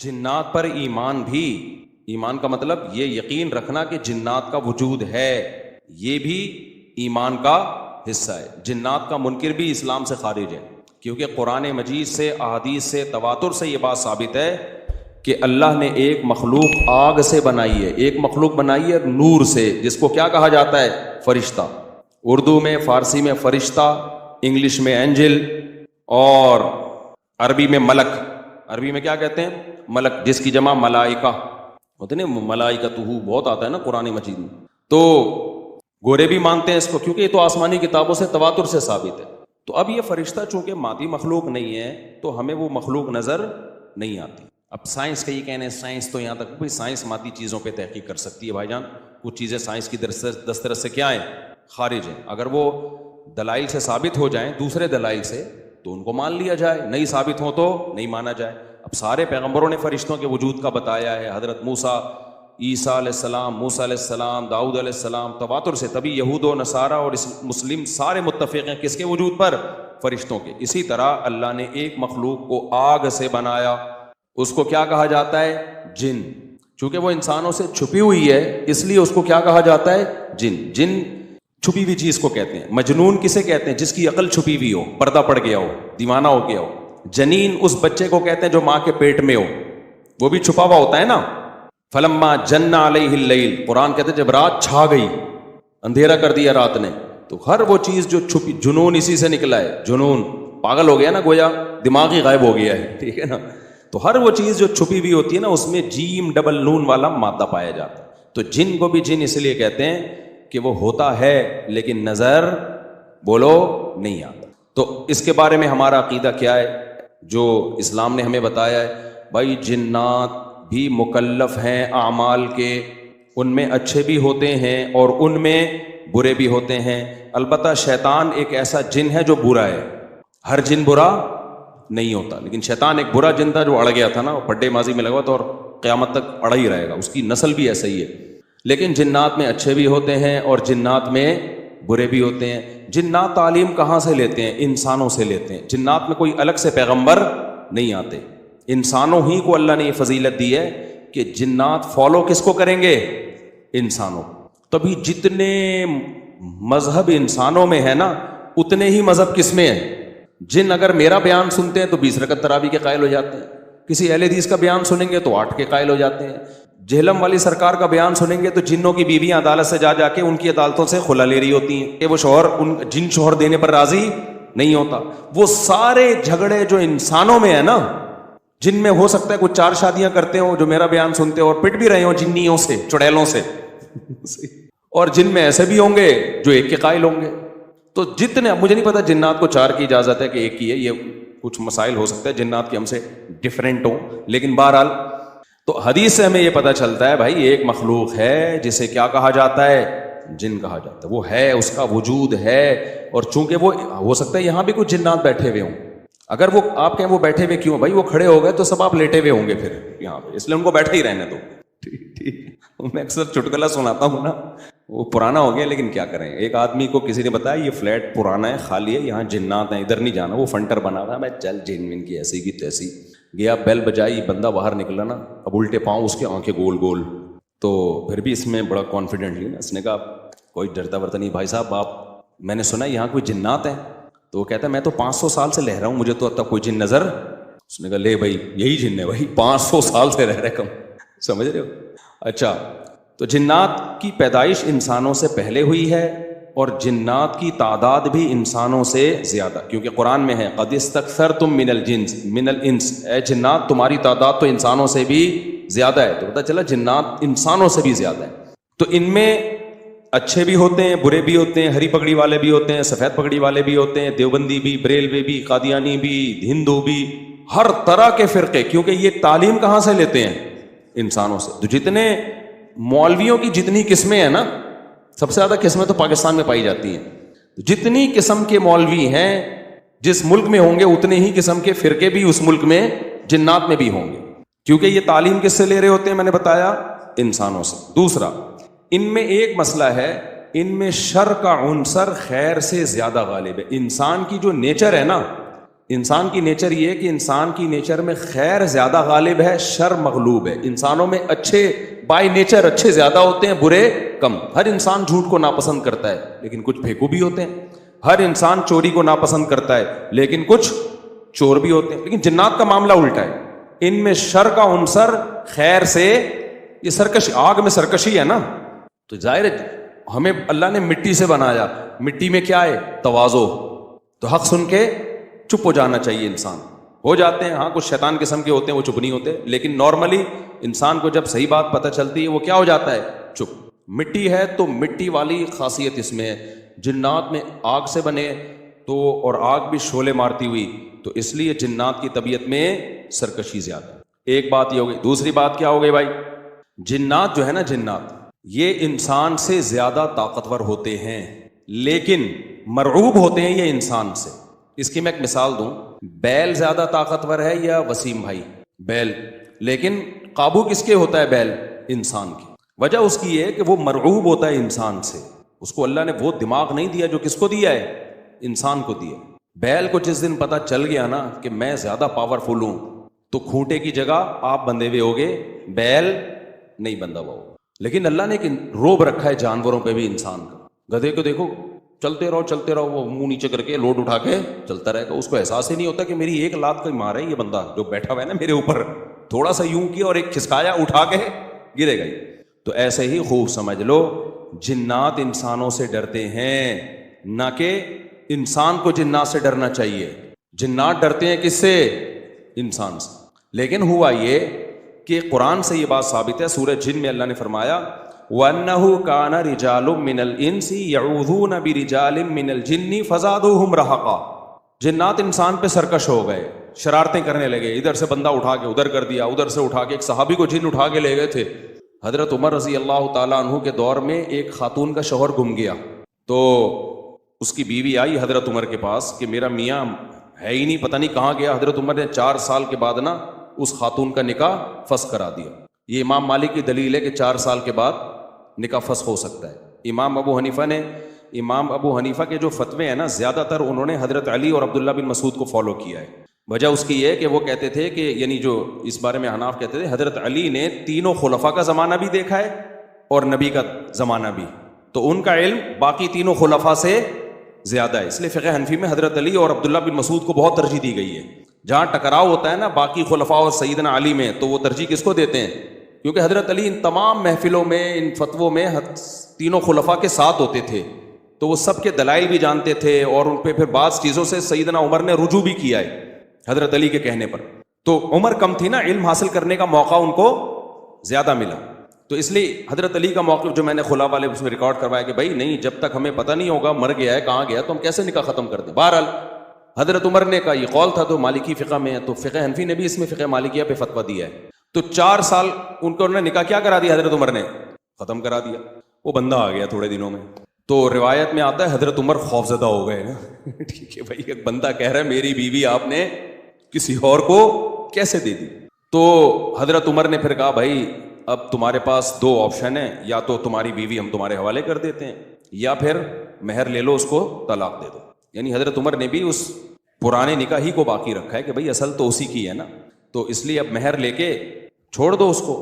جنات پر ایمان بھی، ایمان کا مطلب یہ یقین رکھنا کہ جنات کا وجود ہے، یہ بھی ایمان کا حصہ ہے۔ جنات کا منکر بھی اسلام سے خارج ہے، کیونکہ قرآن مجید سے، احادیث سے، تواتر سے یہ بات ثابت ہے کہ اللہ نے ایک مخلوق آگ سے بنائی ہے، ایک مخلوق بنائی ہے نور سے، جس کو کیا کہا جاتا ہے؟ فرشتہ۔ اردو میں، فارسی میں فرشتہ، انگلش میں اینجل، اور عربی میں ملک۔ عربی میں کیا کہتے ہیں؟ ملک، جس کی جمع ملائکہ ہوتے ہیں نا، ملائکتہ بہت آتا ہے نا قرآن مجید میں۔ تو گورے بھی مانتے ہیں اس کو، کیونکہ یہ تو آسمانی کتابوں سے، تواتر سے ثابت ہے۔ تو اب یہ فرشتہ چونکہ مادی مخلوق نہیں ہے تو ہمیں وہ مخلوق نظر نہیں آتی۔ اب سائنس کا یہ کہنا ہے، سائنس تو یہاں تک بھائی سائنس مادی چیزوں پہ تحقیق کر سکتی ہے بھائی جان، کچھ چیزیں سائنس کی دسترس سے کیا ہیں؟ خارج ہیں۔ اگر وہ دلائل سے ثابت ہو جائیں، دوسرے دلائل سے، تو ان کو مان لیا جائے، نہیں ثابت ہو تو نہیں مانا جائے۔ اب سارے پیغمبروں نے فرشتوں کے وجود کا بتایا ہے، حضرت موسیٰ، عیسیٰ علیہ السلام، موسیٰ علیہ السلام، داؤد علیہ السلام، تواتر سے۔ تبھی یہود و نصارہ اور مسلم سارے متفق ہیں کس کے وجود پر؟ فرشتوں کے۔ اسی طرح اللہ نے ایک مخلوق کو آگ سے بنایا، اس کو کیا کہا جاتا ہے؟ جن۔ چونکہ وہ انسانوں سے چھپی ہوئی ہے اس لیے اس کو کیا کہا جاتا ہے؟ جن۔ جن چھپی ہوئی چیز کو کہتے ہیں۔ مجنون کسے کہتے ہیں؟ جس کی عقل چھپی ہوئی ہو، پردہ پڑ گیا ہو، دیوانہ ہو گیا ہو۔ جنین اس بچے کو کہتے ہیں جو ماں کے پیٹ میں ہو، وہ بھی چھپا ہوا ہوتا ہے نا۔ فلما جن علیہ اللیل، قرآن کہتے ہیں جب رات چھا گئی، اندھیرا کر دیا رات نے، تو ہر وہ چیز جو چھپی، جنون اسی سے نکلا ہے۔ جنون پاگل ہو گیا نا، گویا دماغ ہی غائب ہو گیا ہے، ٹھیک ہے نا۔ تو ہر وہ چیز جو چھپی ہوئی ہوتی ہے نا، اس میں جیم ڈبل نون والا مادہ پایا جاتا ہے۔ تو جن کو بھی جن اس لیے کہتے ہیں کہ وہ ہوتا ہے لیکن نظر بولو نہیں آتا۔ تو اس کے بارے میں ہمارا عقیدہ کیا ہے جو اسلام نے ہمیں بتایا ہے؟ بھائی جنات بھی مکلف ہیں اعمال کے، ان میں اچھے بھی ہوتے ہیں اور ان میں برے بھی ہوتے ہیں۔ البتہ شیطان ایک ایسا جن ہے جو برا ہے، ہر جن برا نہیں ہوتا، لیکن شیطان ایک برا جن تھا جو اڑ گیا تھا نا، وہ پڈے ماضی میں لگا تھا اور قیامت تک اڑا ہی رہے گا، اس کی نسل بھی ایسا ہی ہے۔ لیکن جنات میں اچھے بھی ہوتے ہیں اور جنات میں برے بھی ہوتے ہیں۔ جنات تعلیم کہاں سے لیتے ہیں؟ انسانوں سے لیتے ہیں۔ جنات میں کوئی الگ سے پیغمبر نہیں آتے، انسانوں ہی کو اللہ نے یہ فضیلت دی ہے کہ جنات فالو کس کو کریں گے؟ انسانوں۔ تبھی جتنے مذہب انسانوں میں ہے نا، اتنے ہی مذہب کس میں ہے؟ جن اگر میرا بیان سنتے ہیں تو 20 رکعت تراویح کے قائل ہو جاتے ہیں، کسی اہل حدیث کا بیان سنیں گے تو 8 کے قائل ہو جاتے ہیں، جہلم والی سرکار کا بیان سنیں گے تو جنوں کی بیویاں عدالت سے جا کے ان کی عدالتوں سے خلا لے رہی ہوتی ہیں کہ وہ شوہر جن شوہر دینے پر راضی نہیں ہوتا۔ وہ سارے جھگڑے جو انسانوں میں ہے نا، جن میں ہو سکتا ہے کچھ 4 شادیاں کرتے ہوں جو میرا بیان سنتے ہو اور پٹ بھی رہے ہوں جنیوں سے، چڑیلوں سے، اور جن میں ایسے بھی ہوں گے جو 1 کے قائل ہوں گے۔ تو جتنے، مجھے نہیں پتا جنات کو 4 کی اجازت ہے کہ 1 کی ہے، یہ کچھ مسائل ہو سکتا ہے جنات کے ہم سے ڈیفرنٹ ہوں، لیکن بہرحال تو حدیث سے ہمیں یہ پتہ چلتا ہے بھائی ایک مخلوق ہے جسے کیا کہا جاتا ہے؟ جن کہا جاتا ہے۔ وہ ہے، اس کا وجود ہے، اور چونکہ وہ ہو سکتا ہے یہاں بھی کچھ جنات بیٹھے ہوئے ہوں۔ اگر وہ آپ کہیں وہ بیٹھے ہوئے کیوں بھائی؟ وہ کھڑے ہو گئے تو سب آپ لیٹے ہوئے ہوں گے پھر یہاں پہ، اس لیے ان کو بیٹھے ہی رہنے دو۔ ٹھیک، میں اکثر چٹکلا سناتا ہوں نا، وہ پرانا ہو گیا لیکن کیا کریں۔ ایک آدمی کو کسی نے بتایا یہ فلیٹ پرانا ہے، خالی ہے، یہاں جنات ہیں، ادھر نہیں جانا، وہ فنٹر بنا ہوا ہے۔ میں چل جن من کی ایسی کی تیسی گیا، بیل بجائی، بندہ باہر نکلا نا، اب الٹے پاؤں اس کے آنکھیں گول گول، تو پھر بھی اس میں بڑا کانفیڈنٹلی نا اس نے کہا کوئی ڈرتا ورتا نہیں بھائی صاحب، آپ میں نے سنا یہاں کوئی جنات ہیں؟ تو وہ کہتا ہے میں تو 500 سال سے رہ رہا ہوں، مجھے تو اب تک کوئی جن نظر۔ اس نے کہا لے بھائی یہی جن ہے بھائی، 500 سال سے رہ رہے کم، سمجھ رہے ہو؟ اچھا، تو جنات کی پیدائش انسانوں سے پہلے ہوئی ہے اور جنات کی تعداد بھی انسانوں سے زیادہ، کیونکہ قرآن میں ہے قد استکثرتم من الانس، اے جنات تمہاری تعداد تو انسانوں سے بھی زیادہ ہے۔ تو پتہ چلا جنات انسانوں سے بھی زیادہ ہے۔ تو ان میں اچھے بھی ہوتے ہیں، برے بھی ہوتے ہیں، ہری پگڑی والے بھی ہوتے ہیں، سفید پگڑی والے بھی ہوتے ہیں، دیوبندی بھی، بریلوی بھی، قادیانی بھی، ہندو بھی، ہر طرح کے فرقے، کیونکہ یہ تعلیم کہاں سے لیتے ہیں؟ انسانوں سے۔ تو جتنے مولویوں کی جتنی قسمیں ہیں نا، سب سے زیادہ قسمیں تو پاکستان میں پائی جاتی ہیں۔ جتنی قسم کے مولوی ہیں جس ملک میں ہوں گے اتنے ہی قسم کے فرقے بھی اس ملک میں جنات میں بھی ہوں گے، کیونکہ یہ تعلیم کس سے لے رہے ہوتے ہیں؟ میں نے بتایا انسانوں سے۔ دوسرا، ان میں ایک مسئلہ ہے، ان میں شر کا عنصر خیر سے زیادہ غالب ہے۔ انسان کی جو نیچر ہے نا، انسان کی نیچر یہ ہے کہ انسان کی نیچر میں خیر زیادہ غالب ہے، شر مغلوب ہے. انسانوں میں اچھے بائی نیچر اچھے زیادہ ہوتے ہیں، برے کم. ہر انسان جھوٹ کو ناپسند کرتا ہے لیکن کچھ پھیکو بھی ہوتے ہیں. ہر انسان چوری کو ناپسند کرتا ہے لیکن کچھ چور بھی ہوتے ہیں. لیکن جنات کا معاملہ الٹا ہے، ان میں شر کا عنصر خیر سے، یہ سرکشی، آگ میں سرکشی ہے نا. تو ظاہر ہے ہمیں اللہ نے مٹی سے بنایا، مٹی میں کیا ہے؟ تواضع. تو حق سن کے چپ ہو جانا چاہیے. انسان ہو جاتے ہیں، ہاں کچھ شیطان قسم کے ہوتے ہیں وہ چپ نہیں ہوتے، لیکن نارملی انسان کو جب صحیح بات پتہ چلتی ہے وہ کیا ہو جاتا ہے؟ چپ. مٹی ہے تو مٹی والی خاصیت اس میں ہے. جنات میں آگ سے بنے تو، اور آگ بھی شعلے مارتی ہوئی، تو اس لیے جنات کی طبیعت میں سرکشی زیادہ. ایک بات یہ ہو گئی. دوسری بات کیا ہو گئی بھائی؟ جنات جو ہے نا، جنات یہ انسان سے زیادہ طاقتور ہوتے ہیں لیکن مرعوب ہوتے ہیں یہ انسان سے. اس کی میں ایک مثال دوں. بیل زیادہ طاقتور ہے یا وسیم بھائی؟ بیل. لیکن قابو کس کے ہوتا ہے بیل؟ انسان کی. وجہ اس کی یہ ہے کہ وہ مرعوب ہوتا ہے انسان سے. اس کو اللہ نے وہ دماغ نہیں دیا جو کس کو دیا ہے؟ انسان کو دیا. بیل کو جس دن پتا چل گیا نا کہ میں زیادہ پاورفل ہوں تو کھوٹے کی جگہ آپ بندھے ہوئے ہوگے، بیل نہیں بندھا ہوا ہوگا. لیکن اللہ نے ایک روب رکھا ہے جانوروں پہ بھی انسان کا. گدھے کو دیکھو چلتے رہو، وہ منہ نیچے کر کے لوڈ اٹھا کے چلتا رہے گا. اس کو احساس ہی نہیں ہوتا کہ میری ایک لات کا مار ہے یہ بندہ جو بیٹھا ہوا ہے نا میرے اوپر، تھوڑا سا یوں کیا اور ایک کھسکایا، اٹھا کے گرے گئی. تو ایسے ہی خوب سمجھ لو جنات انسانوں سے ڈرتے ہیں، نہ کہ انسان کو جنات سے ڈرنا چاہیے. جنات ڈرتے ہیں کس سے؟ انسان سے. لیکن ہوا یہ کہ قرآن سے یہ بات ثابت ہے. سورہ جن میں اللہ نے فرمایا وَأَنَّهُ كَانَ رِجَالٌ مِّنَ الْإِنسِ يَعُوذُونَ بِرِجَالٍ مِّنَ الْجِنِّ فَزَادُوهُمْ رَهَقًا. جنات انسان پہ سرکش ہو گئے، شرارتیں کرنے لگے. ادھر سے بندہ اٹھا کے ادھر کر دیا، ادھر سے اٹھا کے. ایک صحابی کو جن اٹھا کے لے گئے تھے. حضرت عمر رضی اللہ تعالیٰ عنہ کے دور میں ایک خاتون کا شوہر گم گیا، تو اس کی بیوی آئی حضرت عمر کے پاس کہ میرا میاں ہے ہی نہیں، پتہ نہیں کہاں گیا. حضرت عمر نے 4 سال کے بعد نا اس خاتون کا نکاح فسخ کرا دیا. یہ امام مالک کی دلیل ہے کہ 4 سال کے بعد نکاح فسخ ہو سکتا ہے. امام ابو حنیفہ کے جو فتوے ہیں نا، زیادہ تر انہوں نے حضرت علی اور عبداللہ بن مسعود کو فالو کیا ہے. وجہ اس کی یہ ہے کہ وہ کہتے تھے کہ یعنی جو اس بارے میں حناف کہتے تھے حضرت علی نے تینوں خلفاء کا زمانہ بھی دیکھا ہے اور نبی کا زمانہ بھی، تو ان کا علم باقی تینوں خلفاء سے زیادہ ہے. اس لیے فقہ حنفی میں حضرت علی اور عبداللہ بن مسعود کو بہت ترجیح دی گئی ہے. جہاں ٹکراؤ ہوتا ہے نا باقی خلفاء اور سیدنا علی میں، تو وہ ترجیح کس کو دیتے ہیں؟ کیونکہ حضرت علی ان تمام محفلوں میں، ان فتووں میں تینوں خلفاء کے ساتھ ہوتے تھے، تو وہ سب کے دلائل بھی جانتے تھے اور ان پہ پھر بعض چیزوں سے سیدنا عمر نے رجوع بھی کیا ہے حضرت علی کے کہنے پر. تو عمر کم تھی نا، علم حاصل کرنے کا موقع ان کو زیادہ ملا. تو اس لیے حضرت علی کا موقف جو میں نے خلا والے اس میں ریکارڈ کروایا کہ بھائی نہیں، جب تک ہمیں پتہ نہیں ہوگا مر گیا ہے کہاں گیا تو ہم کیسے نکاح ختم کر دیں. بہرحال حضرت عمر نے کا یہ قول تھا، تو مالکی فقہ میں ہے، تو فقہ حنفی نے بھی اس میں فقہ مالکیہ پہ فتویٰ دیا ہے. تو 4 سال ان کو انہوں نے نکاح کیا کرا دیا؟ حضرت عمر نے ختم کرا دیا. وہ بندہ آ گیا تھوڑے دنوں میں. تو روایت میں آتا ہے حضرت عمر خوفزدہ ہو گئے نا. ٹھیک ہے بھائی، ایک بندہ کہہ رہا ہے میری بیوی آپ نے کسی اور کو کیسے دے دی. تو حضرت عمر نے پھر کہا بھائی اب تمہارے پاس 2 آپشن ہیں، یا تو تمہاری بیوی ہم تمہارے حوالے کر دیتے ہیں، یا پھر مہر لے لو، اس کو طلاق دے دو. یعنی حضرت عمر نے بھی اس پرانے نکاح ہی کو باقی رکھا ہے کہ بھائی اصل تو اسی کی ہے نا، تو اس لیے اب مہر لے کے چھوڑ دو اس کو.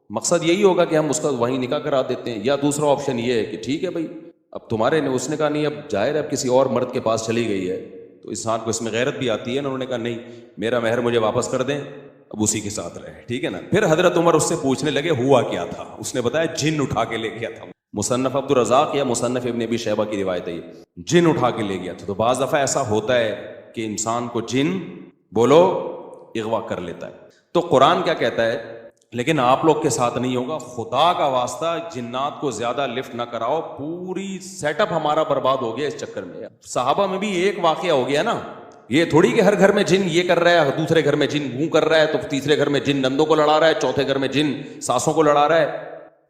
مقصد یہی ہوگا کہ ہم اس کا وہیں نکاح کرا دیتے ہیں. یا دوسرا آپشن یہ ہے کہ ٹھیک ہے بھائی اب تمہارے نے، اس نے کہا نہیں اب ظاہر ہے اب کسی اور مرد کے پاس چلی گئی ہے تو انسان کو اس میں غیرت بھی آتی ہے نا. انہوں نے کہا نہیں میرا مہر مجھے واپس کر دیں، اب اسی کے ساتھ رہے. ٹھیک ہے نا. پھر حضرت عمر اس سے پوچھنے لگے ہوا کیا تھا. اس نے بتایا جن اٹھا کے لے گیا تھا. مصنف عبد الرزاق یا مصنف ابن ابی شیبہ کی روایت ہے، جن اٹھا کے لے گیا تھا. تو بعض دفعہ ایسا ہوتا ہے کہ انسان کو جن بولو اغوا کر لیتا ہے. تو قرآن کیا کہتا ہے؟ لیکن آپ لوگ کے ساتھ نہیں ہوگا، خدا کا واسطہ جنات کو زیادہ لفٹ نہ کراؤ. پوری سیٹ اپ ہمارا برباد ہو گیا اس چکر میں. صحابہ میں بھی ایک واقعہ ہو گیا نا، یہ تھوڑی کہ ہر گھر میں جن یہ کر رہا ہے، دوسرے گھر میں جن وہ کر رہا ہے، تو تیسرے گھر میں جن نندوں کو لڑا رہا ہے، چوتھے گھر میں جن ساسوں کو لڑا رہا ہے.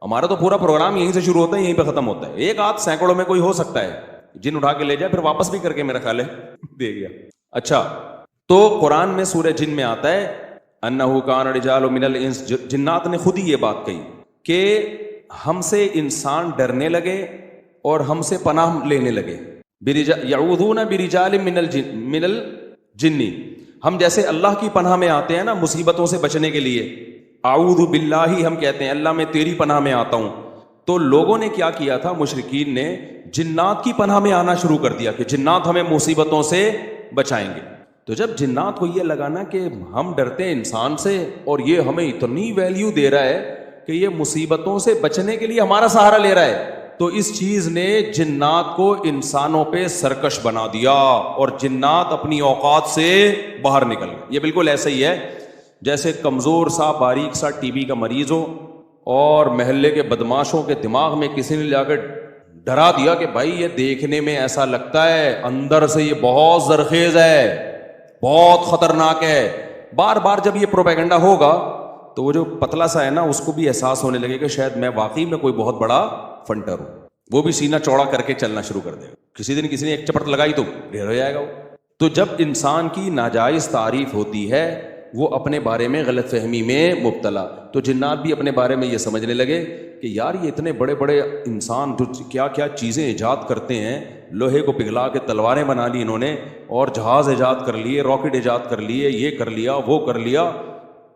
ہمارا تو پورا پروگرام یہیں سے شروع ہوتا ہے یہیں پہ ختم ہوتا ہے. ایک آدھ سینکڑوں میں کوئی ہو سکتا ہے جن اٹھا کے لے جائے، پھر واپس بھی کر کے میرا خیال ہے دے گیا. اچھا، تو قرآن میں سورہ جن میں آتا ہے انہو کان رجال من الانس، جنات نے خود ہی یہ بات کہی کہ ہم سے انسان ڈرنے لگے اور ہم سے پناہ لینے لگے. یعوذون برجال من جنی. ہم جیسے اللہ کی پناہ میں آتے ہیں نا مصیبتوں سے بچنے کے لیے, اعوذ باللہ ہم کہتے ہیں, اللہ میں تیری پناہ میں آتا ہوں. تو لوگوں نے کیا کیا تھا, مشرکین نے جنات کی پناہ میں آنا شروع کر دیا کہ جنات ہمیں مصیبتوں سے بچائیں گے. تو جب جنات کو یہ لگا نا کہ ہم ڈرتے ہیں انسان سے اور یہ ہمیں اتنی ویلیو دے رہا ہے کہ یہ مصیبتوں سے بچنے کے لیے ہمارا سہارا لے رہا ہے, تو اس چیز نے جنات کو انسانوں پہ سرکش بنا دیا اور جنات اپنی اوقات سے باہر نکل گئے. یہ بالکل ایسا ہی ہے جیسے کمزور سا باریک سا ٹی بی کا مریض ہو اور محلے کے بدماشوں کے دماغ میں کسی نے جا کے ڈرا دیا کہ بھائی یہ دیکھنے میں ایسا لگتا ہے, اندر سے یہ بہت زرخیز ہے, بہت خطرناک ہے. بار بار جب یہ پروپیگنڈا ہوگا تو وہ جو پتلا سا ہے نا اس کو بھی احساس ہونے لگے کہ شاید میں واقعی میں کوئی بہت بڑا فنٹر ہوں. وہ بھی سینہ چوڑا کر کے چلنا شروع کر دے گا. کسی دن کسی نے ایک چپٹ لگائی تو ڈھیر ہو جائے گا وہ. تو جب انسان کی ناجائز تعریف ہوتی ہے وہ اپنے بارے میں غلط فہمی میں مبتلا, تو جنات بھی اپنے بارے میں یہ سمجھنے لگے کہ یار یہ اتنے بڑے بڑے انسان جو کیا کیا چیزیں ایجاد کرتے ہیں, لوہے کو پگھلا کے تلواریں بنا لی انہوں نے, اور جہاز ایجاد کر لیے, راکٹ ایجاد کر لیے, یہ کر لیا وہ کر لیا,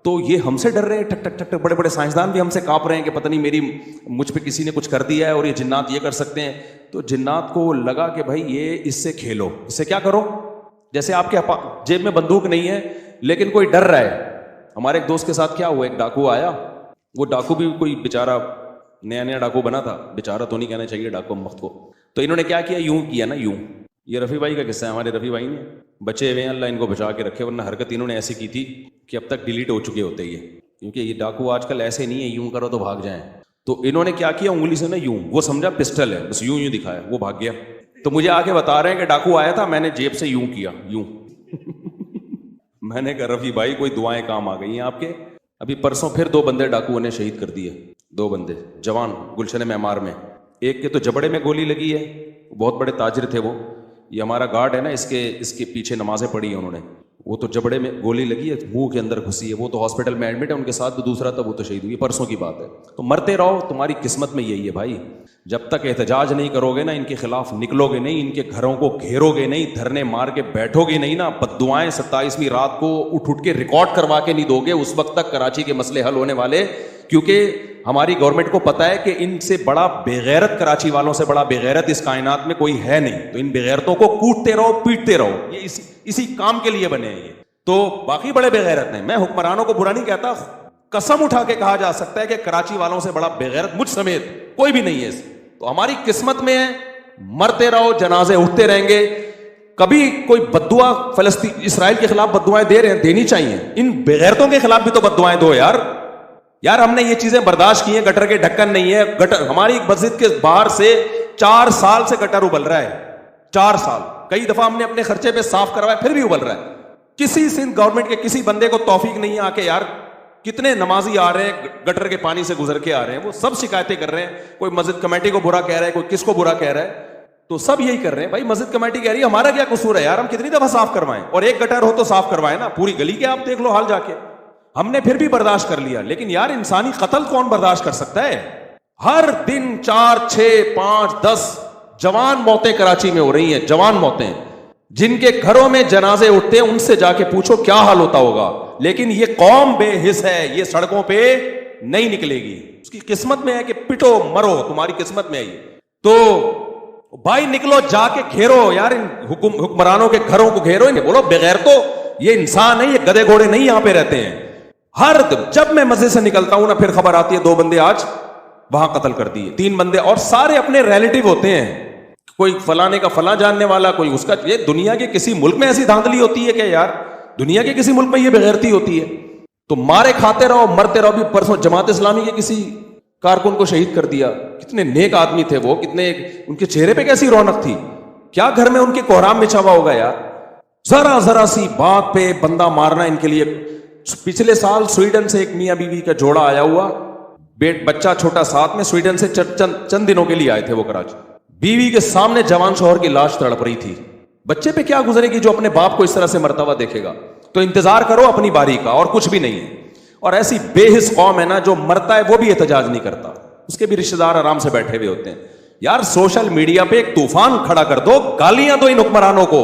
تو یہ ہم سے ڈر رہے ہیں. ٹک ٹک ٹک ٹک بڑے بڑے سائنسدان بھی ہم سے کانپ رہے ہیں کہ پتہ نہیں مجھ پہ کسی نے کچھ کر دیا ہے اور یہ جنات یہ کر سکتے ہیں. تو جنات کو لگا کہ بھائی یہ اس سے کھیلو, اس سے کیا کرو, جیسے آپ کے جیب میں بندوق نہیں ہے لیکن کوئی ڈر رہا ہے. ہمارے ایک دوست کے ساتھ کیا ہوا, ایک ڈاکو آیا, وہ ڈاکو بھی کوئی بیچارہ نیا نیا ڈاکو بنا تھا, بیچارہ تو نہیں کہنا چاہیے ڈاکو وقت کو. تو انہوں نے کیا کیا, یوں کیا نا یوں. یہ رفیع بھائی کا قصہ ہے, ہمارے رفیع بھائی نے بچے ہوئے ہیں, اللہ ان کو بچا کے رکھے, ورنہ حرکت انہوں نے ایسی کی تھی کہ اب تک ڈیلیٹ ہو چکے ہوتے یہ, کیونکہ یہ ڈاکو آج کل ایسے نہیں ہے یوں کرو تو بھاگ جائیں. تو انہوں نے کیا کیا, انگلی سے نا یوں, وہ سمجھا پسٹل ہے, بس یوں یوں دکھایا, وہ بھاگ گیا. تو مجھے آ کے بتا رہے ہیں کہ ڈاکو آیا تھا, میں نے جیب سے یوں کیا, یوں. میں نے کہا رفیع بھائی کوئی دعائیں کام آ گئی ہیں آپ کے. ابھی پرسوں پھر 2 بندے ڈاکوؤں نے شہید کر دیے, 2 بندے جوان گلشن معمار میں. ایک کے تو جبڑے میں گولی لگی ہے, بہت بڑے تاجر تھے وہ, یہ ہمارا گارڈ ہے نا اس کے پیچھے نمازیں پڑھی ہیں انہوں نے, وہ تو جبڑے میں گولی لگی ہے, منہ کے اندر گھسی ہے, وہ تو ہاسپٹل میں ایڈمٹ ہے, ان کے ساتھ تو دوسرا تھا وہ تو شہید ہوئی, پرسوں کی بات ہے. تو مرتے رہو, تمہاری قسمت میں یہی ہے بھائی. جب تک احتجاج نہیں کرو گے نا, ان کے خلاف نکلو گے نہیں, ان کے گھروں کو گھیرو گے نہیں, دھرنے مار کے بیٹھو گے نہیں نا, بددعائیں 27ویں رات کو اٹھ کے ریکارڈ کروا کے نہیں دو گے, اس وقت تک کراچی کے مسئلے حل ہونے والے. کیونکہ ہماری گورنمنٹ کو پتا ہے کہ ان سے بڑا بےغیرت, کراچی والوں سے بڑا بےغیرت اس کائنات میں کوئی ہے نہیں. تو ان بےغیرتوں کو کوٹتے رہو, پیٹتے رہو, یہ اسی کام کے لیے بنے ہیں یہ. تو باقی بڑے بےغیرت ہیں, میں حکمرانوں کو برا نہیں کہتا, قسم اٹھا کے کہا جا سکتا ہے کہ کراچی والوں سے بڑا بےغیرت مجھ سمیت کوئی بھی نہیں ہے. تو ہماری قسمت میں ہے, مرتے رہو, جنازے اٹھتے رہیں گے. کبھی کوئی بددعا فلسطین اسرائیل کے خلاف بددعائیں دے رہے ہیں, دینی چاہیے. ان بےغیرتوں کے خلاف بھی تو بددعائیں دو یار. ہم نے یہ چیزیں برداشت کی ہیں, گٹر کے ڈھکن نہیں ہے, گٹر ہماری مسجد کے باہر سے 4 سال سے گٹر ابل رہا ہے, 4 سال. کئی دفعہ ہم نے اپنے خرچے پہ صاف کروایا, پھر بھی ابل رہا ہے. کسی سندھ گورنمنٹ کے کسی بندے کو توفیق نہیں آ کے, یار کتنے نمازی آ رہے ہیں گٹر کے پانی سے گزر کے آ رہے ہیں, وہ سب شکایتیں کر رہے ہیں. کوئی مسجد کمیٹی کو برا کہہ رہا ہے, کوئی کس کو برا کہہ رہا ہے, تو سب یہی کر رہے ہیں. بھائی مسجد کمیٹی کہہ رہی ہے ہمارا کیا قصور ہے یار, ہم کتنی دفعہ صاف کروائیں, اور ایک گٹر ہو تو صاف کروائیں نا, پوری گلی کے آپ دیکھ لو حال جا کے. ہم نے پھر بھی برداشت کر لیا. لیکن یار انسانی قتل کون برداشت کر سکتا ہے؟ ہر دن 4 6 5 10 جوان موتیں کراچی میں ہو رہی ہیں, جوان موتیں. جن کے گھروں میں جنازے اٹھتے ہیں ان سے جا کے پوچھو کیا حال ہوتا ہوگا. لیکن یہ قوم بے حس ہے, یہ سڑکوں پہ نہیں نکلے گی. اس کی قسمت میں ہے کہ پٹو مرو, تمہاری قسمت میں ہے یہ. تو بھائی نکلو, جا کے گھیرو یار, ان حکمرانوں کے گھروں کو گھیرو. انہیں بولو بغیر تو یہ انسان ہے, یہ گدے گھوڑے نہیں یہاں پہ رہتے ہیں. ہر جب میں مسجد سے نکلتا ہوں نا, پھر خبر آتی ہے 2 بندے آج وہاں قتل کر دیے, 3 بندے, اور سارے اپنے ریلیٹو ہوتے ہیں. کوئی فلانے کا فلاں جاننے والا, کوئی اس کا. یہ دنیا کے کسی ملک میں ایسی دھاندلی ہوتی ہے کہ یار, دنیا کے کسی ملک میں یہ بغیرتی ہوتی ہے؟ تو مارے کھاتے رہو, مرتے رہو. بھی پرسوں جماعت اسلامی کے کسی کارکن کو شہید کر دیا. کتنے نیک آدمی تھے وہ, کتنے ان کے چہرے پہ کیسی رونق تھی. کیا گھر میں ان کے کوہرام بچھا ہوا ہوگا یار. ذرا سی بات پہ بندہ مارنا ان کے لیے. پچھلے سال سویڈن سے ایک میاں بیوی کا جوڑا آیا ہوا, بچہ چھوٹا ساتھ میں, سویڈن سے چند دنوں کے لیے آئے تھے وہ کراچی. بیوی کے سامنے جوان شوہر کی لاش تڑپ رہی تھی. بچے پہ کیا گزرے گی جو اپنے باپ کو اس طرح سے مرتا ہوا دیکھے گا. تو انتظار کرو اپنی باری کا, اور کچھ بھی نہیں ہے. اور ایسی بے حس قوم ہے نا, جو مرتا ہے وہ بھی احتجاج نہیں کرتا, اس کے بھی رشتہ دار آرام سے بیٹھے ہوئے ہوتے ہیں. یار سوشل میڈیا پہ ایک طوفان کھڑا کر دو, گالیاں دو ان حکمرانوں کو,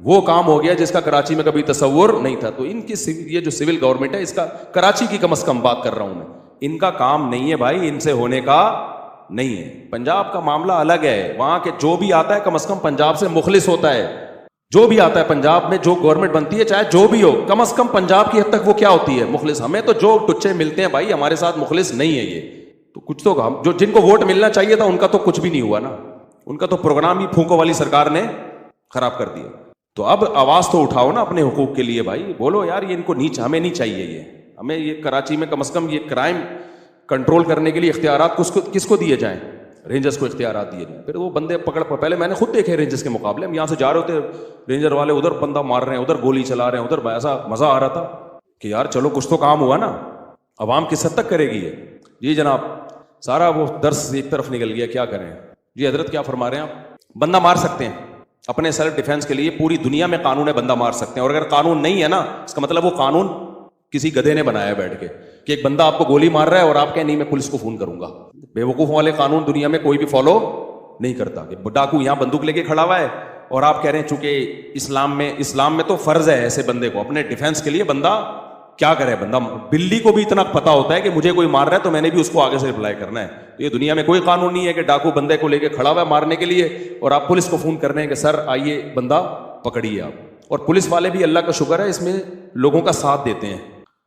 وہ کام ہو گیا جس کا کراچی میں کبھی تصور نہیں تھا. تو ان کی یہ جو سول گورنمنٹ ہے اس کا کراچی کی کم از کم بات کر رہا ہوں میں, ان کا کام نہیں ہے بھائی, ان سے ہونے کا نہیں ہے. پنجاب کا معاملہ الگ ہے, وہاں کے جو بھی آتا ہے کم از کم پنجاب سے مخلص ہوتا ہے. جو بھی آتا ہے پنجاب میں, جو گورنمنٹ بنتی ہے چاہے جو بھی ہو, کم از کم پنجاب کی حد تک وہ کیا ہوتی ہے, مخلص. ہمیں تو جو ٹچے ملتے ہیں بھائی ہمارے ساتھ مخلص نہیں ہے یہ. تو کچھ تو جو جن کو ووٹ ملنا چاہیے تھا ان کا تو کچھ بھی نہیں ہوا نا, ان کا تو پروگرام ہی پھونکو والی سرکار نے خراب کر دیا. تو اب آواز تو اٹھاؤ نا اپنے حقوق کے لیے بھائی, بولو یار یہ ان کو ہمیں نہیں چاہیے یہ, ہمیں یہ کراچی میں کم از کم یہ کرائم کنٹرول کرنے کے لیے اختیارات کس کو دیے جائیں, رینجرز کو اختیارات دیے جائیں. پھر وہ بندے پہلے میں نے خود دیکھے رینجرز کے مقابلے, ہم یہاں سے جا رہے ہوتے, رینجر والے ادھر بندہ مار رہے ہیں, ادھر گولی چلا رہے ہیں, ادھر ایسا مزہ آ رہا تھا کہ یار چلو کچھ تو کام ہوا نا. عوام کس حد تک کرے گی یہ؟ جی جناب, سارا وہ درس ایک طرف نکل گیا, کیا کریں. جی حضرت کیا فرما رہے ہیں آپ؟ بندہ مار سکتے ہیں اپنے سیلف ڈیفینس کے لیے, پوری دنیا میں قانون ہے بندہ مار سکتے ہیں. اور اگر قانون نہیں ہے نا, اس کا مطلب وہ قانون کسی گدھے نے بنایا بیٹھ کے, کہ ایک بندہ آپ کو گولی مار رہا ہے اور آپ کہیں نہیں میں پولیس کو فون کروں گا. بے وقوف والے قانون دنیا میں کوئی بھی فالو نہیں کرتا. کہ ڈاکو یہاں بندوق لے کے کھڑا ہوا ہے اور آپ کہہ رہے ہیں چونکہ اسلام میں تو فرض ہے ایسے بندے کو اپنے ڈیفینس کے لیے, بندہ کیا کرے. بندہ بلی کو بھی اتنا پتا ہوتا ہے کہ مجھے کوئی مار رہا ہے تو میں نے بھی اس کو آگے سے رپلائی کرنا ہے. تو یہ دنیا میں کوئی قانون نہیں ہے کہ ڈاکو بندے کو لے کے کھڑا ہوا ہے مارنے کے لیے اور آپ پولیس کو فون کر رہے ہیں کہ سر آئیے بندہ پکڑیے آپ. اور پولیس والے بھی اللہ کا شکر ہے اس میں لوگوں کا ساتھ دیتے ہیں.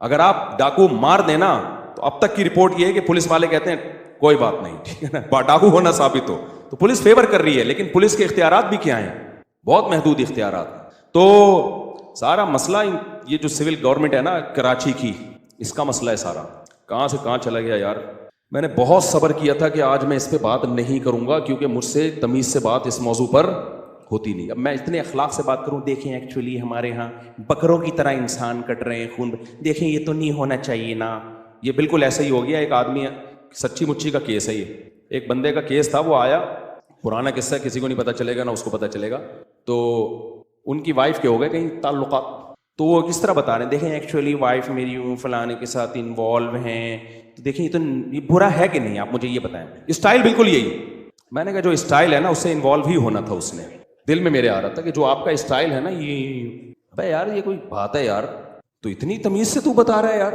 اگر آپ ڈاکو مار دینا تو اب تک کی رپورٹ یہ ہے کہ پولیس والے کہتے ہیں کوئی بات نہیں, ٹھیک ہے نا, ڈاکو ہونا ثابت ہو تو پولیس فیور کر رہی ہے. لیکن پولیس کے اختیارات بھی کیا ہیں, بہت محدود اختیارات. تو سارا مسئلہ یہ جو سول گورنمنٹ ہے نا کراچی کی, اس کا مسئلہ ہے سارا. کہاں سے کہاں چلا گیا یار. میں نے بہت صبر کیا تھا کہ آج میں اس پہ بات نہیں کروں گا کیونکہ مجھ سے تمیز سے بات اس موضوع پر ہوتی نہیں. اب میں اتنے اخلاق سے بات کروں, دیکھیں ایکچولی ہمارے ہاں بکروں کی طرح انسان کٹ رہے ہیں خون, دیکھیں یہ تو نہیں ہونا چاہیے نا. یہ بالکل ایسا ہی ہو گیا. ایک آدمی, سچی مچی کا کیس ہے یہ, ایک بندے کا کیس تھا, وہ آیا, پرانا قصہ ہے, کسی کو نہیں پتہ چلے گا نہ اس کو پتہ چلے گا. تو ان کی وائف کے ہو گئے کہیں تعلقات, تو وہ کس طرح بتا رہے ہیں, دیکھیں ایکچولی وائف میری فلانے کے ساتھ انوالو ہیں, تو دیکھیں یہ برا ہے کہ نہیں, آپ مجھے یہ بتائیں. اسٹائل بالکل یہی. میں نے کہا جو اسٹائل ہے نا اس سے انوالو ہی ہونا تھا. اس نے دل میں میرے آ رہا تھا کہ جو آپ کا اسٹائل ہے نا یہ, بھائی یار یہ کوئی بات ہے یار, تو اتنی تمیز سے تو بتا رہا ہے یار.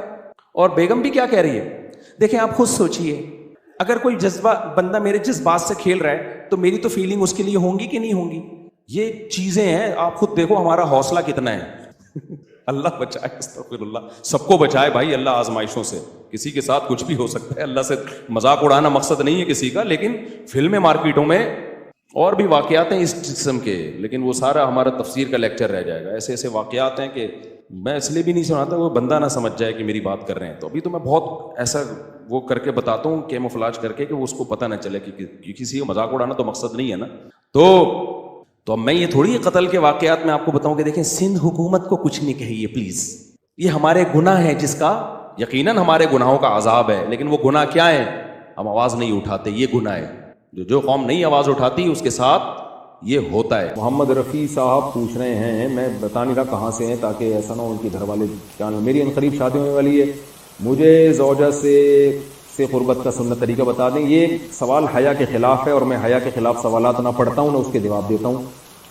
اور بیگم بھی کیا کہہ رہی ہے, دیکھیں آپ خود سوچئے, اگر کوئی بندہ میرے جذبات سے کھیل رہا ہے تو میری تو فیلنگ اس کے لیے ہوں گی کہ نہیں ہوں گی. یہ چیزیں ہیں, آپ خود دیکھو ہمارا حوصلہ کتنا ہے. اللہ بچائے, استغفر اللہ, سب کو بچائے بھائی اللہ آزمائشوں سے. کسی کے ساتھ کچھ بھی ہو سکتا ہے, اللہ سے مذاق اڑانا مقصد نہیں ہے کسی کا. لیکن فلمیں مارکیٹوں میں اور بھی واقعات ہیں اس قسم کے, لیکن وہ سارا ہمارا تفسیر کا لیکچر رہ جائے گا. ایسے ایسے واقعات ہیں کہ میں اس لیے بھی نہیں سناتا وہ بندہ نہ سمجھ جائے کہ میری بات کر رہے ہیں. تو ابھی تو میں بہت ایسا وہ کر کے بتاتا ہوں, کیموفلاج کر کے, کہ وہ اس کو پتہ نہ چلے کہ کسی کو مذاق اڑانا تو مقصد نہیں ہے نا. تو اب میں یہ تھوڑی قتل کے واقعات میں آپ کو بتاؤں کہ دیکھیں سندھ حکومت کو کچھ نہیں کہیے پلیز, یہ ہمارے گناہ ہے جس کا یقیناً ہمارے گناہوں کا عذاب ہے. لیکن وہ گناہ کیا ہے, ہم آواز نہیں اٹھاتے, یہ گناہ ہے. جو قوم نہیں آواز اٹھاتی اس کے ساتھ یہ ہوتا ہے. محمد رفیع صاحب پوچھ رہے ہیں, میں بتا نہیں رہا کہاں سے ہیں تاکہ ایسا نہ ہو ان کے گھر والے جان. میری انقریب شادی ہونے والی ہے, مجھے زوجہ سے قربت کا سنت طریقہ بتا دیں. یہ سوال حیا کے خلاف ہے اور میں حیا کے خلاف سوالات نہ پڑھتا ہوں نہ اس کے جواب دیتا ہوں.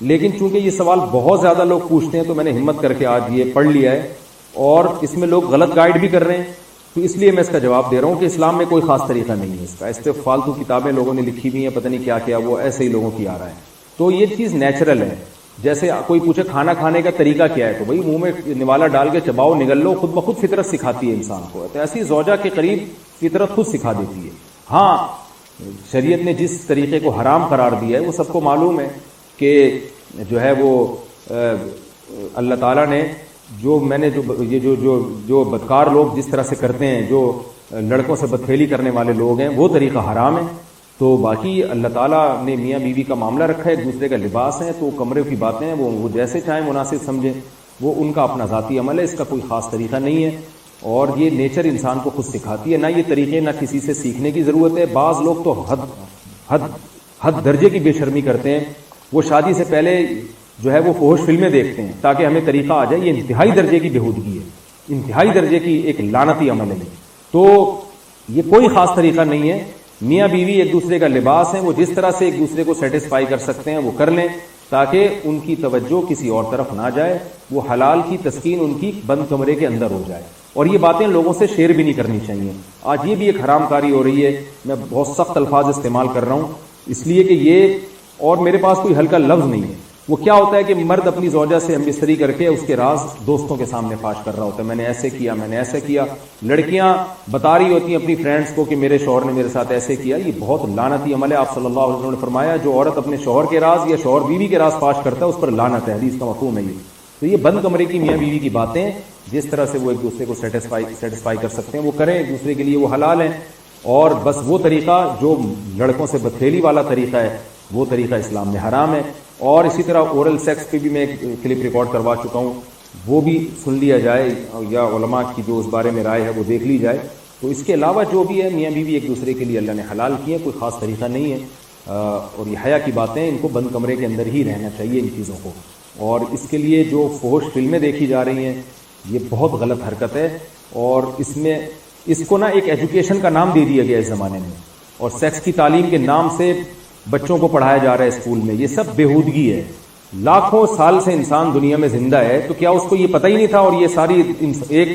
لیکن چونکہ یہ سوال بہت زیادہ لوگ پوچھتے ہیں تو میں نے ہمت کر کے آج یہ پڑھ لیا ہے, اور اس میں لوگ غلط گائیڈ بھی کر رہے ہیں, تو اس لیے میں اس کا جواب دے رہا ہوں کہ اسلام میں کوئی خاص طریقہ نہیں ہے اس کا. اس پہ فالتو کتابیں لوگوں نے لکھی ہوئی ہیں, پتہ نہیں کیا کیا, وہ ایسے ہی لوگوں کی آ رہا ہے. تو یہ چیز نیچرل ہے. جیسے کوئی پوچھے کھانا کھانے کا طریقہ کیا ہے, تو بھائی منہ میں نوالا ڈال کے چباؤ, نگل لو, خود بخود فطرت سکھاتی ہے انسان کو. تو ایسی زوجہ کے قریب فطرت خود سکھا دیتی ہے. ہاں شریعت نے جس طریقے کو حرام قرار دیا ہے وہ سب کو معلوم ہے کہ جو ہے وہ اللہ تعالیٰ نے جو بدکار لوگ جس طرح سے کرتے ہیں, جو لڑکوں سے بدکھیلی کرنے والے لوگ ہیں, وہ طریقہ حرام ہے. تو باقی اللہ تعالیٰ نے میاں بیوی کا معاملہ رکھا ہے, ایک دوسرے کا لباس ہے, تو کمرے کی باتیں ہیں وہ جیسے چاہیں مناسب سمجھیں, وہ ان کا اپنا ذاتی عمل ہے, اس کا کوئی خاص طریقہ نہیں ہے. اور یہ نیچر انسان کو خود سکھاتی ہے, نہ یہ طریقے نہ کسی سے سیکھنے کی ضرورت ہے. بعض لوگ تو حد درجے کی بے شرمی کرتے ہیں, وہ شادی سے پہلے جو ہے وہ فحش فلمیں دیکھتے ہیں تاکہ ہمیں طریقہ آ جائے. یہ انتہائی درجے کی بےہودگی ہے, انتہائی درجے کی ایک لعنتی عمل ہے. تو یہ کوئی خاص طریقہ نہیں ہے. میاں بیوی ایک دوسرے کا لباس ہیں, وہ جس طرح سے ایک دوسرے کو سیٹسفائی کر سکتے ہیں وہ کر لیں, تاکہ ان کی توجہ کسی اور طرف نہ جائے، وہ حلال کی تسکین ان کی بند کمرے کے اندر ہو جائے. اور یہ باتیں لوگوں سے شیئر بھی نہیں کرنی چاہیے. آج یہ بھی ایک حرام کاری ہو رہی ہے. میں بہت سخت الفاظ استعمال کر رہا ہوں اس لیے کہ یہ، اور میرے پاس کوئی ہلکا لفظ نہیں ہے. وہ کیا ہوتا ہے کہ مرد اپنی زوجہ سے ہم بستری کر کے اس کے راز دوستوں کے سامنے فاش کر رہا ہوتا ہے، میں نے ایسے کیا، میں نے ایسے کیا. لڑکیاں بتا رہی ہوتی ہیں اپنی فرینڈس کو کہ میرے شوہر نے میرے ساتھ ایسے کیا. یہ بہت لعنتی عمل ہے. آپ صلی اللہ علیہ وسلم نے فرمایا جو عورت اپنے شوہر کے راز یا شوہر بیوی کے راز فاش کرتا ہے اس پر لعنت ہے. حدیث کا مفہوم ہے یہ. تو یہ بند کمرے کی میاں بیوی کی باتیں، جس طرح سے وہ ایک دوسرے کو سیٹسفائی کر سکتے ہیں وہ کریں، ایک دوسرے کے لیے وہ حلال ہیں. اور بس وہ طریقہ جو لڑکوں سے بدفعلی والا طریقہ ہے وہ طریقہ اسلام میں حرام ہے. اور اسی طرح اورل سیکس پہ بھی میں ایک کلپ ریکارڈ کروا چکا ہوں، وہ بھی سن لیا جائے یا علماء کی جو اس بارے میں رائے ہے وہ دیکھ لی جائے. تو اس کے علاوہ جو بھی ہے میاں بیوی ایک دوسرے کے لیے اللہ نے حلال کیے، کوئی خاص طریقہ نہیں ہے. اور یہ حیا کی باتیں، ان کو بند کمرے کے اندر ہی رہنا چاہیے ان چیزوں کو. اور اس کے لیے جو فحش فلمیں دیکھی جا رہی ہیں یہ بہت غلط حرکت ہے. اور اس کو نا ایک ایجوکیشن کا نام دے دیا گیا اس زمانے میں، اور سیکس کی تعلیم کے نام سے بچوں کو پڑھایا جا رہا ہے اسکول میں. یہ سب بےہودگی ہے. لاکھوں سال سے انسان دنیا میں زندہ ہے، تو کیا اس کو یہ پتہ ہی نہیں تھا؟ اور یہ ساری ایک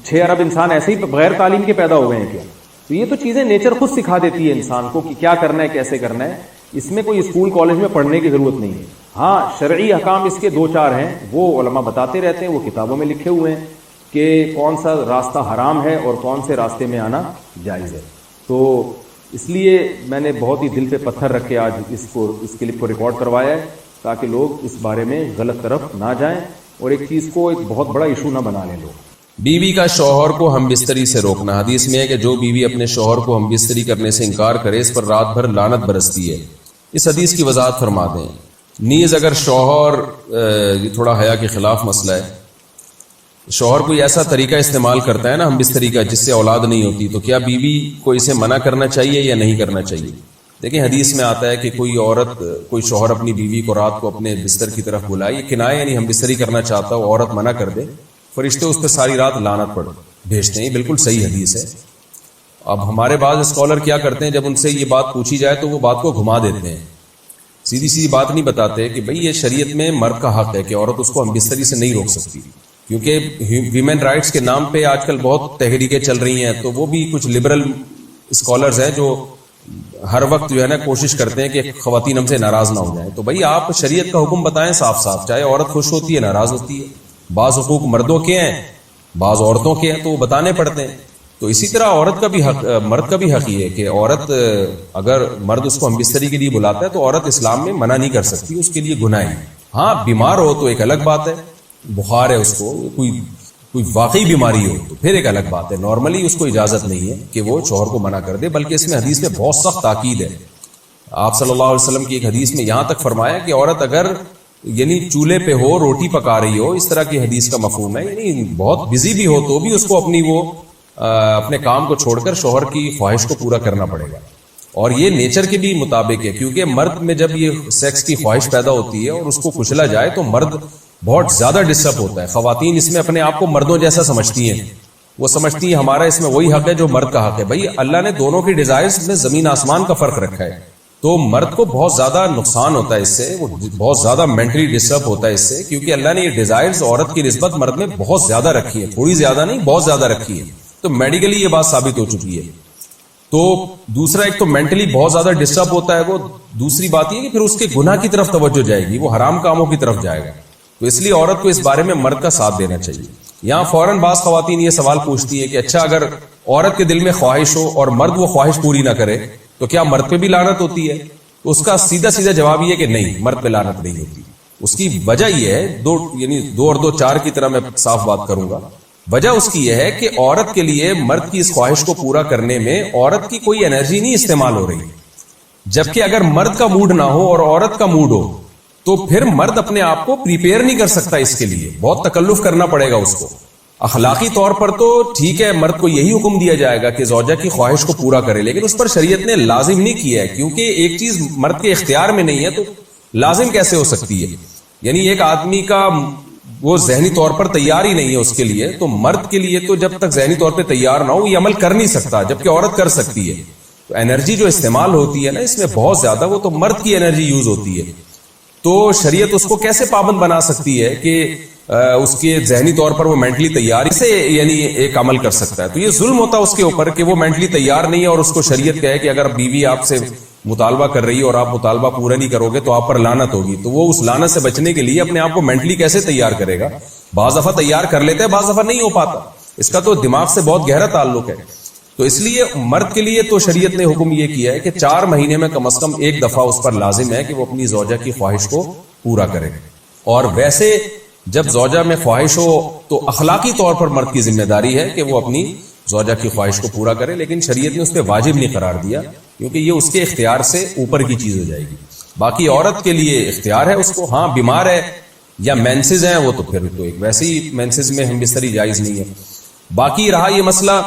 6 ارب انسان ایسے ہی بغیر تعلیم کے پیدا ہو گئے ہیں کیا؟ تو یہ تو چیزیں نیچر خود سکھا دیتی ہے انسان کو کہ کیا کرنا ہے، کیسے کرنا ہے. اس میں کوئی اسکول کالج میں پڑھنے کی ضرورت نہیں ہے. ہاں شرعی احکام اس کے 2-4 ہیں، وہ علماء بتاتے رہتے ہیں، وہ کتابوں میں لکھے ہوئے ہیں کہ کون سا راستہ حرام ہے اور کون سے راستے میں آنا جائز ہے. تو اس لیے میں نے بہت ہی دل پہ پتھر رکھ کے آج اس کلپ کو ریکارڈ کروایا ہے تاکہ لوگ اس بارے میں غلط طرف نہ جائیں اور ایک چیز کو ایک بہت بڑا ایشو نہ بنا لیں لوگ. بیوی کا شوہر کو ہم بستری سے روکنا. حدیث میں ہے کہ جو بیوی اپنے شوہر کو ہم بستری کرنے سے انکار کرے اس پر رات بھر لعنت برستی ہے. اس حدیث کی وضاحت فرما دیں. نیز اگر شوہر، یہ تھوڑا حیا کے خلاف مسئلہ ہے، شوہر کوئی ایسا طریقہ استعمال کرتا ہے نا ہم بستری کا جس سے اولاد نہیں ہوتی، تو کیا بیوی کو اسے منع کرنا چاہیے یا نہیں کرنا چاہیے؟ دیکھیں حدیث میں آتا ہے کہ کوئی شوہر اپنی بیوی کو رات کو اپنے بستر کی طرف بلائے، یہ کنایہ یعنی ہم بستری کرنا چاہتا ہو، عورت منع کر دے، فرشتے اس پہ ساری رات لعنت پڑھ بھیجتے ہیں. یہ بالکل صحیح حدیث ہے. اب ہمارے بعض اسکالر کیا کرتے ہیں، جب ان سے یہ بات پوچھی جائے تو وہ بات کو گھما دیتے ہیں، سیدھی بات نہیں بتاتے کہ بھئی یہ شریعت میں مرد کا حق ہے کہ عورت اس کو ہم بستری سے نہیں روک سکتی. کیونکہ ویمن رائٹس کے نام پہ آج کل بہت تحریکیں چل رہی ہیں، تو وہ بھی کچھ لبرل اسکالرز ہیں جو ہر وقت جو ہے نا کوشش کرتے ہیں کہ خواتین ہم سے ناراض نہ ہو جائیں. تو بھئی آپ شریعت کا حکم بتائیں صاف صاف، چاہے عورت خوش ہوتی ہے ناراض ہوتی ہے. بعض حقوق مردوں کے ہیں بعض عورتوں کے ہیں تو وہ بتانے پڑتے ہیں. تو اسی طرح عورت کا بھی حق، مرد کا بھی حق یہ ہے کہ عورت اگر مرد اس کو ہم بستری کے لیے بلاتا ہے تو عورت اسلام میں منع نہیں کر سکتی، اس کے لیے گناہ ہے. ہاں بیمار ہو تو ایک الگ بات ہے، بخار ہے اس کو، کوئی واقعی بیماری ہو تو پھر ایک الگ بات ہے. نارملی اس کو اجازت نہیں ہے کہ وہ شوہر کو منع کر دے، بلکہ اس میں حدیث میں بہت سخت تاکید ہے. آپ صلی اللہ علیہ وسلم کی ایک حدیث میں یہاں تک فرمایا کہ عورت اگر یعنی چولہے پہ ہو، روٹی پکا رہی ہو، اس طرح کی حدیث کا مفہوم ہے، یعنی بہت بزی بھی ہو تو بھی اس کو اپنے کام کو چھوڑ کر شوہر کی خواہش کو پورا کرنا پڑے گا. اور یہ نیچر کے بھی مطابق ہے، کیونکہ مرد میں جب یہ سیکس کی خواہش پیدا ہوتی ہے اور اس کو کچلا جائے تو مرد بہت زیادہ ڈسٹرب ہوتا ہے. خواتین اس میں اپنے آپ کو مردوں جیسا سمجھتی ہیں، وہ سمجھتی ہیں ہمارا اس میں وہی حق ہے جو مرد کا حق ہے. بھائی اللہ نے دونوں کی ڈیزائرز میں زمین آسمان کا فرق رکھا ہے، تو مرد کو بہت زیادہ نقصان ہوتا ہے اس سے، وہ بہت زیادہ مینٹلی ڈسٹرب ہوتا ہے اس سے، کیونکہ اللہ نے یہ ڈیزائرز عورت کی نسبت مرد میں بہت زیادہ رکھی ہے، تھوڑی زیادہ نہیں بہت زیادہ رکھی ہے. تو میڈیکلی یہ بات ثابت ہو چکی ہے. تو دوسرا ایک تو مینٹلی بہت زیادہ ڈسٹرب ہوتا ہے وہ، دوسری بات یہ کہ پھر اس کے گناہ کی طرف توجہ جائے گی، وہ حرام کاموں کی طرف جائے گا. تو اس لیے عورت کو اس بارے میں مرد کا ساتھ دینا چاہیے. یہاں فوراً بعض خواتین یہ سوال پوچھتی ہیں کہ اچھا اگر عورت کے دل میں خواہش ہو اور مرد وہ خواہش پوری نہ کرے تو کیا مرد پہ بھی لعنت ہوتی ہے؟ تو اس کا سیدھا جواب یہ کہ نہیں، مرد پہ لعنت نہیں ہوتی. اس کی وجہ یہ ہے، دو اور دو چار کی طرح میں صاف بات کروں گا. وجہ اس کی یہ ہے کہ عورت کے لیے مرد کی اس خواہش کو پورا کرنے میں عورت کی کوئی انرجی نہیں استعمال ہو رہی، جبکہ اگر مرد کا موڈ نہ ہو اور عورت کا موڈ ہو تو پھر مرد اپنے آپ کو پریپیئر نہیں کر سکتا، اس کے لیے بہت تکلف کرنا پڑے گا اس کو. اخلاقی طور پر تو ٹھیک ہے، مرد کو یہی حکم دیا جائے گا کہ زوجہ کی خواہش کو پورا کرے، لیکن اس پر شریعت نے لازم نہیں کیا ہے، کیونکہ ایک چیز مرد کے اختیار میں نہیں ہے تو لازم کیسے ہو سکتی ہے؟ یعنی ایک آدمی کا وہ ذہنی طور پر تیار ہی نہیں ہے اس کے لیے، تو مرد کے لیے تو جب تک ذہنی طور پہ تیار نہ ہو یہ عمل کر نہیں سکتا، جبکہ عورت کر سکتی ہے. تو انرجی جو استعمال ہوتی ہے نا اس میں بہت زیادہ، وہ تو مرد کی انرجی یوز ہوتی ہے. تو شریعت اس کو کیسے پابند بنا سکتی ہے کہ اس کے ذہنی طور پر وہ مینٹلی تیار سے یعنی ایک عمل کر سکتا ہے؟ تو یہ ظلم ہوتا ہے اس کے اوپر کہ وہ مینٹلی تیار نہیں ہے اور اس کو شریعت کہے کہ اگر بیوی آپ سے مطالبہ کر رہی ہے اور آپ مطالبہ پورا نہیں کرو گے تو آپ پر لعنت ہوگی. تو وہ اس لعنت سے بچنے کے لیے اپنے آپ کو مینٹلی کیسے تیار کرے گا؟ بعض دفعہ تیار کر لیتے ہیں، بعض دفعہ نہیں ہو پاتا. اس کا تو دماغ سے بہت گہرا تعلق ہے. تو اس لیے مرد کے لیے تو شریعت نے حکم یہ کیا ہے کہ 4 مہینے میں کم از کم ایک دفعہ اس پر لازم ہے کہ وہ اپنی زوجہ کی خواہش کو پورا کرے. اور ویسے جب زوجہ میں خواہش ہو تو اخلاقی طور پر مرد کی ذمہ داری ہے کہ وہ اپنی زوجہ کی خواہش کو پورا کرے، لیکن شریعت نے اس پہ واجب نہیں قرار دیا کیونکہ یہ اس کے اختیار سے اوپر کی چیز ہو جائے گی. باقی عورت کے لیے اختیار ہے اس کو، ہاں بیمار ہے یا مینسز ہیں وہ تو پھر تو ایک ویسے ہی مینسز میں ہم بستری جائز نہیں ہے. باقی رہا یہ مسئلہ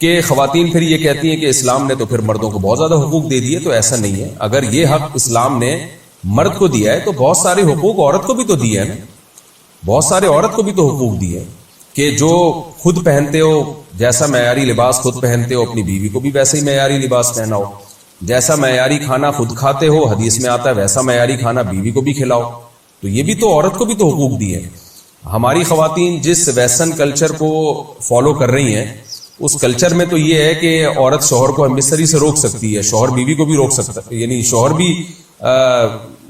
کہ خواتین پھر یہ کہتی ہیں کہ اسلام نے تو پھر مردوں کو بہت زیادہ حقوق دے دیے. تو ایسا نہیں ہے. اگر یہ حق اسلام نے مرد کو دیا ہے تو بہت سارے حقوق عورت کو بھی تو دیے ہیں نا. بہت سارے عورت کو بھی تو حقوق دیے کہ جو خود پہنتے ہو، جیسا معیاری لباس خود پہنتے ہو اپنی بیوی کو بھی ویسے ہی معیاری لباس پہناؤ. جیسا معیاری کھانا خود کھاتے ہو، حدیث میں آتا ہے ویسا معیاری کھانا بیوی کو بھی کھلاؤ. تو یہ بھی تو عورت کو بھی تو حقوق دیے ہیں. ہماری خواتین جس ویسٹرن کلچر کو فالو کر رہی ہیں اس کلچر میں تو یہ ہے کہ عورت شوہر کو ہم بستری سے روک سکتی ہے، شوہر بیوی کو بھی روک سکتا ہے، یعنی شوہر بھی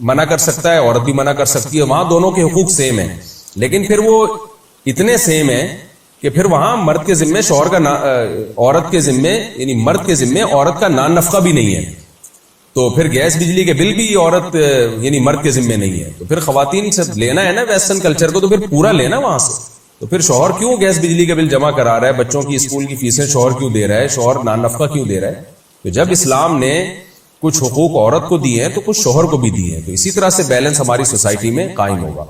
منع کر سکتا ہے، عورت بھی منع کر سکتی ہے. وہاں دونوں کے حقوق سیم ہیں، لیکن پھر وہ اتنے سیم ہیں کہ پھر وہاں مرد کے ذمے شوہر کا عورت کے ذمے یعنی مرد کے ذمے عورت کا نان نفقہ بھی نہیں ہے. تو پھر گیس بجلی کے بل بھی عورت یعنی مرد کے ذمے نہیں ہے. تو پھر خواتین سے لینا ہے نا ویسٹرن کلچر کو، تو پھر پورا لینا وہاں سے. تو پھر شوہر کیوں گیس بجلی کے بل جمع کرا رہا ہے، بچوں کی اسکول کی فیسیں شوہر کیوں دے رہا ہے، شوہر نان نفقہ کیوں دے رہا ہے؟ تو جب اسلام نے کچھ حقوق عورت کو دیے ہیں تو کچھ شوہر کو بھی دیے ہیں. تو اسی طرح سے بیلنس ہماری سوسائٹی میں قائم ہوگا.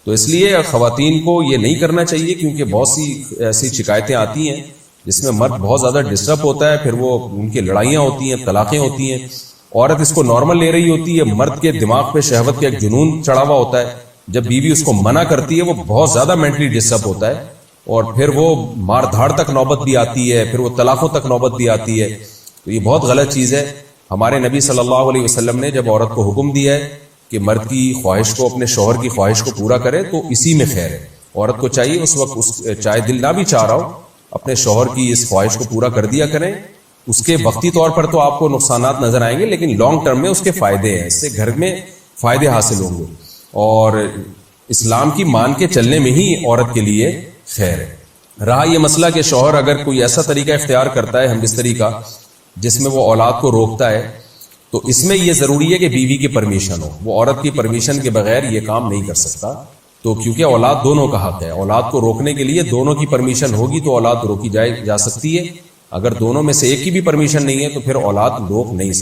تو اس لیے خواتین کو یہ نہیں کرنا چاہیے کیونکہ بہت سی ایسی شکایتیں آتی ہیں جس میں مرد بہت زیادہ ڈسٹرب ہوتا ہے، پھر وہ ان کی لڑائیاں ہوتی ہیں، طلاقیں ہوتی ہیں. عورت اس کو نارمل لے رہی ہوتی ہے، مرد کے دماغ پہ شہوت کا ایک جنون چڑھا ہوا ہوتا ہے. جب بیوی اس کو منع کرتی ہے وہ بہت زیادہ مینٹلی ڈسٹرب ہوتا ہے اور پھر وہ مار دھاڑ تک نوبت بھی آتی ہے، پھر وہ طلاقوں تک نوبت بھی آتی ہے. تو یہ بہت غلط چیز ہے. ہمارے نبی صلی اللہ علیہ وسلم نے جب عورت کو حکم دیا ہے کہ مرد کی خواہش کو، اپنے شوہر کی خواہش کو پورا کرے تو اسی میں خیر ہے. عورت کو چاہیے اس وقت چاہے دل نہ بھی چاہ رہا ہو اپنے شوہر کی اس خواہش کو پورا کر دیا کریں. اس کے وقتی طور پر تو آپ کو نقصانات نظر آئیں گے لیکن لانگ ٹرم میں اس کے فائدے ہیں، اس سے گھر میں فائدے حاصل ہوں گے اور اسلام کی مان کے چلنے میں ہی عورت کے لیے خیر ہے. رہا یہ مسئلہ کہ شوہر اگر کوئی ایسا طریقہ اختیار کرتا ہے ہم بستری کا جس میں وہ اولاد کو روکتا ہے تو اس میں یہ ضروری ہے کہ بیوی کی پرمیشن ہو. وہ عورت کی پرمیشن کے بغیر یہ کام نہیں کر سکتا. تو کیونکہ اولاد دونوں کا حق ہے، اولاد کو روکنے کے لیے دونوں کی پرمیشن ہوگی تو اولاد روکی جا سکتی ہے. اگر دونوں میں سے ایک کی بھی پرمیشن نہیں ہے تو پھر اولاد روک نہیں سکتی.